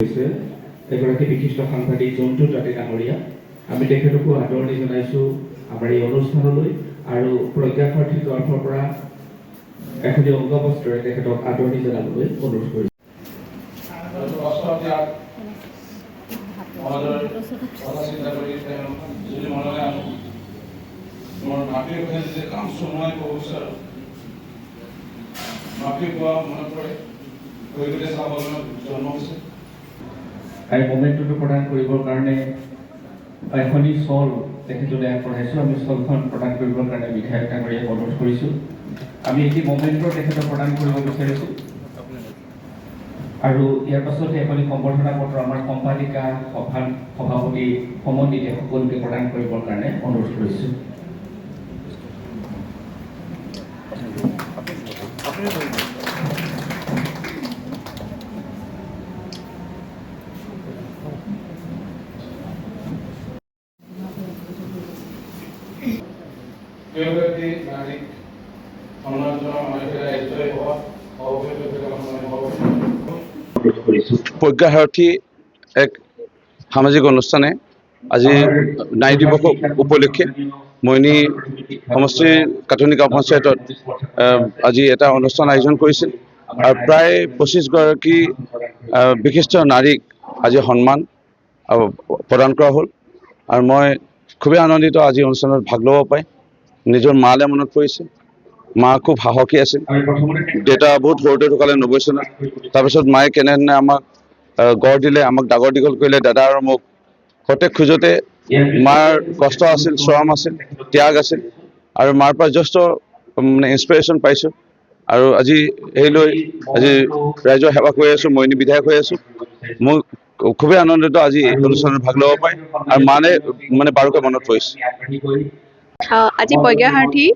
এগৰাকী বিশিষ্ট সাংবাদিক জন্তু জাতি ডাঙৰীয়া আমি তেখেতকো আদৰণি জনাইছোঁ আমাৰ এই অনুষ্ঠানলৈ আৰু প্ৰজ্ঞাসাৰ্থী তৰফৰ পৰা এখনি অংগবস্ত্ৰৰে তেখেতক আদৰণি জনাবলৈ অনুৰোধ কৰিছোঁ। এই মোমেণ্টটো প্ৰদান কৰিবৰ কাৰণে এখনি ষ্টল তেখেতলৈ আগবঢ়াইছোঁ। আমি ষ্টলখন প্ৰদান কৰিবৰ কাৰণে বিধায়ক ডাঙৰীয়াক অনুৰোধ কৰিছোঁ। আমি এটি মোমেণ্টৰ তেখেতক প্ৰদান কৰিব বিচাৰিছোঁ আৰু ইয়াৰ পাছতে এখনি সম্বৰ্ধনা পত্ৰ আমাৰ সম্পাদিকা সভাপতি সমন্বিতে সকলোকে প্ৰদান কৰিবৰ কাৰণে অনুৰোধ কৰিছোঁ। প্ৰজ্ঞাসাৰথী এক সামাজিক অনুষ্ঠানে আজি নাৰী দিৱস উপলক্ষে মইনী সমষ্টিৰ কাটনি গাঁও পঞ্চায়তত আজি এটা অনুষ্ঠান আয়োজন কৰিছিল আৰু প্ৰায় 25 গৰাকী বিশিষ্ট নাৰীক আজি সন্মান প্ৰদান কৰা হ'ল আৰু মই খুবেই আনন্দিত আজি অনুষ্ঠানত ভাগ ল'ব পাই। নিজৰ মালে মনত পৰিছে। মা খুব সাহসী আছিল। দেউতা বহুত সৰুতে ঢুকালে 90 চনত। তাৰপিছত মায়ে কেনেধৰণে আমাক গঢ় দিলে, আমাক ডাঙৰ দীঘল কৰিলে। দাদা আৰু মোক প্ৰত্যেক খোজতে মাৰ কষ্ট আছিল, শ্ৰম আছিল, ত্যাগ আছিল আৰু মাৰ পৰা যথেষ্ট ইনস্পিৰেশ্যন পাইছোঁ আৰু আজি সেইলৈ আজি ৰাইজৰ সেৱা কৰি আছোঁ, মইনী বিধায়ক হৈ আছোঁ। মোক খুবেই আনন্দিত আজি এই অনুষ্ঠানত ভাগ ল'ব পাই আৰু মানে বাৰুকৈ মনত পৰিছে। আজি প্ৰজ্ঞাসাৰথী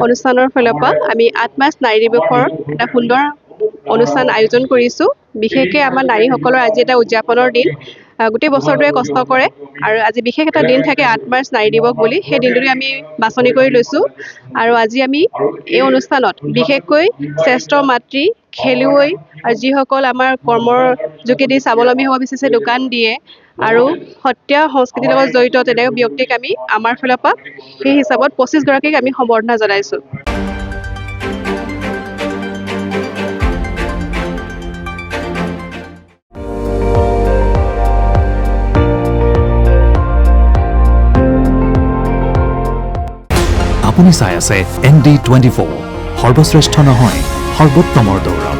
অনুষ্ঠানৰ ফালৰ পৰা আমি 8 মাৰ্চ নাৰী দিৱসৰ এটা সুন্দৰ অনুষ্ঠান আয়োজন কৰিছোঁ। বিশেষকৈ আমাৰ নাৰীসকলৰ আজি এটা উদযাপনৰ দিন। গোটেই বছৰটোৱে কষ্ট কৰে আৰু আজি বিশেষ এটা দিন থাকে 8 মাৰ্চ নাৰী দিৱস বুলি। সেই দিনটোতে আমি বাছনি কৰি লৈছোঁ আৰু আজি আমি এই অনুষ্ঠানত বিশেষকৈ শ্ৰেষ্ঠ মাতৃ, খেলুৱৈ আৰু যিসকল আমাৰ কৰ্মৰ যোগেদি স্বাৱলম্বী হ'ব বিচাৰিছে, দোকান দিয়ে আৰু সত্ৰীয়া সংস্কৃতিৰ লগত জড়িত তেনেকুৱা ব্যক্তিক আমি আমাৰ ফালৰ পৰা সেই হিচাপত 25 গৰাকীক আমি সম্বৰ্ধনা জনাইছোঁ। আপুনি চাই আছে ND24, সৰ্বশ্ৰেষ্ঠ নহয় সৰ্বোত্তমৰ দৌৰ।